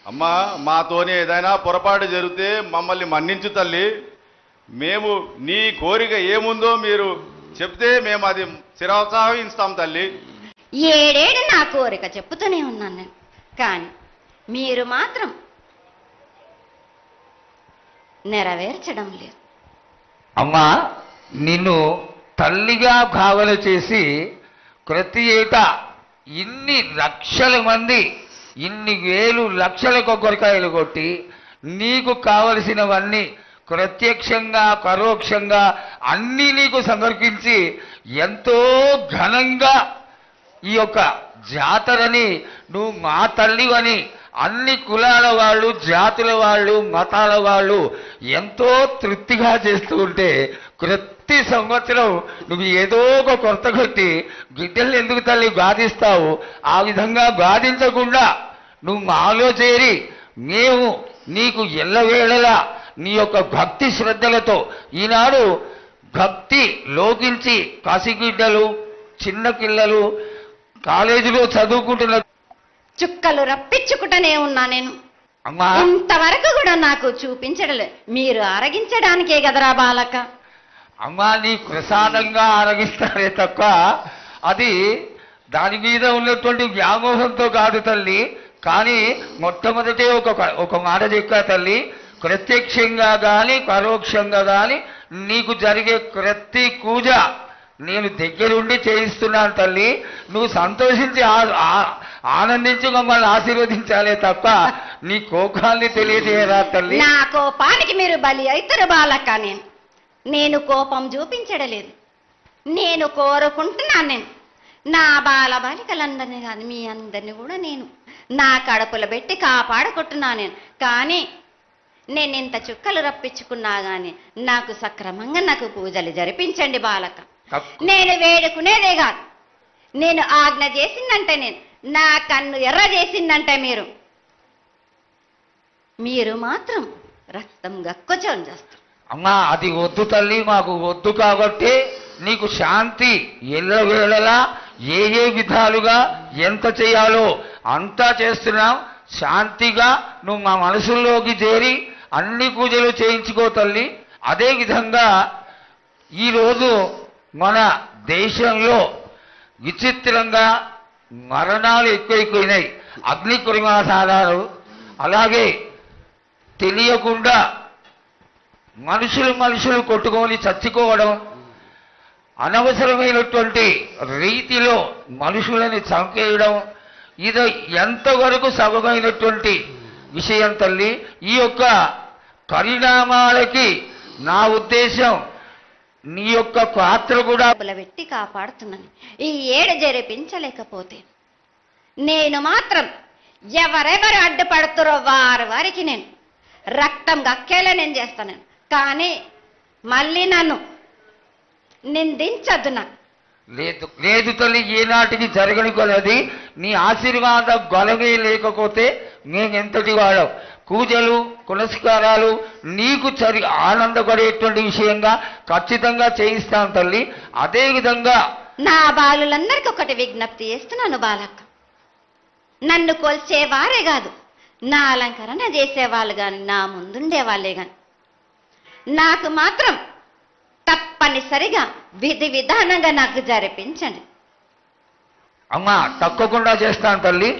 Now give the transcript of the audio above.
అమ్మా, మాతోని ఏదైనా పొరపాటు జరిగితే మమ్మల్ని మన్నించు తల్లి. మేము నీ కోరిక ఏముందో మీరు చెప్తే మేము అది శిరోత్సాహిస్తాం తల్లి. ఏడేడు నా కోరిక చెప్పుతూనే ఉన్నాను నేను, కానీ మీరు మాత్రం నెరవేర్చడం లేదు. అమ్మా, నిన్ను తల్లిగా భావన చేసి ప్రతి ఏటా ఇన్ని లక్షల మంది ఇన్ని వేలు లక్షల కొబ్బరికాయలు కొట్టి నీకు కావలసినవన్నీ ప్రత్యక్షంగా పరోక్షంగా అన్నీ నీకు సమర్పించి ఎంతో ఘనంగా ఈ యొక్క జాతరని నువ్వు మా తల్లివని అన్ని కులాల వాళ్ళు, జాతుల వాళ్ళు, మతాల వాళ్ళు ఎంతో తృప్తిగా చేస్తూ ఉంటే ప్రతి సంవత్సరం నువ్వు ఏదో ఒక కొరత కొట్టి గిడ్డల్ని ఎందుకు తల్లి గాదిస్తావు? ఆ విధంగా గాదించకుండా నువ్వు మాలో చేరి మేము నీకు ఎల్లవేళలా నీ యొక్క భక్తి శ్రద్ధలతో ఈనాడు భక్తి లోకించి పసిగిడ్డలు, చిన్న పిల్లలు కాలేజీలో చదువుకుంటున్న చుక్కలు రప్పించుకుంటూనే ఉన్నా నేను. అమ్మా, ఇంతవరకు కూడా నాకు చూపించడం లేదు. మీరు ఆరగించడానికే కదరా బాలక. అమ్మా, నీ ప్రసాదంగా ఆరగిస్తారే తప్ప అది దాని మీద ఉన్నటువంటి వ్యామోహంతో కాదు తల్లి. కానీ మొట్టమొదటే ఒక మాట చెప్పా తల్లి, ప్రత్యక్షంగా కానీ పరోక్షంగా కానీ నీకు జరిగే ప్రతి పూజ నేను దగ్గరుండి చేయిస్తున్నాను తల్లి. నువ్వు సంతోషించి ఆనందించి మమ్మల్ని ఆశీర్వదించాలే తప్ప నీ కోపాన్ని తెలియజేయరా తల్లి. నా కోపానికి మీరు బలి అవుతారు బాలక. నేను కోపం చూపించడలేదు. నేను కోరుకుంటున్నాను. నేను నా బాల బాలికలందరినీ కాదు, మీ అందరినీ కూడా నేను నా కడుపులో పెట్టి కాపాడుకుంటున్నాను నేను. కానీ నేను ఇంత చుక్కలు రప్పించుకున్నా కానీ నాకు సక్రమంగా నాకు పూజలు జరిపించండి బాలక. నేను వేడుకునేదే కాదు, నేను ఆజ్ఞ చేసిందంటే నేను నా కన్ను ఎర్ర చేసిందంటే మీరు మాత్రం రక్తం గక్కుచోం చేస్తారు. అమ్మా, అది వద్దు తల్లి, మాకు వద్దు. కాబట్టి నీకు శాంతి ఎల్లవేళలా ఏ విధాలుగా ఎంత చేయాలో అంతా చేస్తున్నాం. శాంతిగా నువ్వు మా మనసుల్లోకి చేరి అన్ని పూజలు చేయించుకో తల్లి. అదేవిధంగా ఈరోజు మన దేశంలో విచిత్రంగా మరణాలు ఎక్కువైపోయినాయి. అగ్ని ప్రమాదాలు, అలాగే తెలియకుండా మనుషులు కొట్టుకొని చచ్చిపోవడం, అనవసరమైనటువంటి రీతిలో మనుషులని చంపేయడం, ఇది ఎంతవరకు సబమైనటువంటి విషయం తల్లి. ఈ యొక్క పరిణామాలకి నా ఉద్దేశం నీ యొక్క పాత్ర కూడా పెట్టి కాపాడుతున్నాను. ఈ ఏడు జరిపించలేకపోతే నేను మాత్రం ఎవరెవరు అడ్డుపడుతారో వారికి నేను రక్తం గక్కేలా నేను చేస్తాను. కానీ మళ్ళీ నన్ను నిందించద్దు. నాకు లేదు తల్లి, ఏనాటికి జరగని కొలది నీ ఆశీర్వాద గొలవే లేకపోతే మేమెంతటి వాడం. పూజలు పునస్కారాలు నీకు ఆనందపడేటువంటి విషయంగా ఖచ్చితంగా చేయిస్తాను తల్లి. అదేవిధంగా నా బాలులందరికీ ఒకటి విజ్ఞప్తి చేస్తున్నాను బాలక్క. నన్ను కొల్చేవారే కాదు, నా అలంకరణ చేసేవాళ్ళు కానీ నా ముందుండే వాళ్ళే కానీ నాకు మాత్రం తప్పనిసరిగా విధి విధానంగా నాకు జరిపించండి. అమ్మా, తప్పకుండా చేస్తాను తల్లి.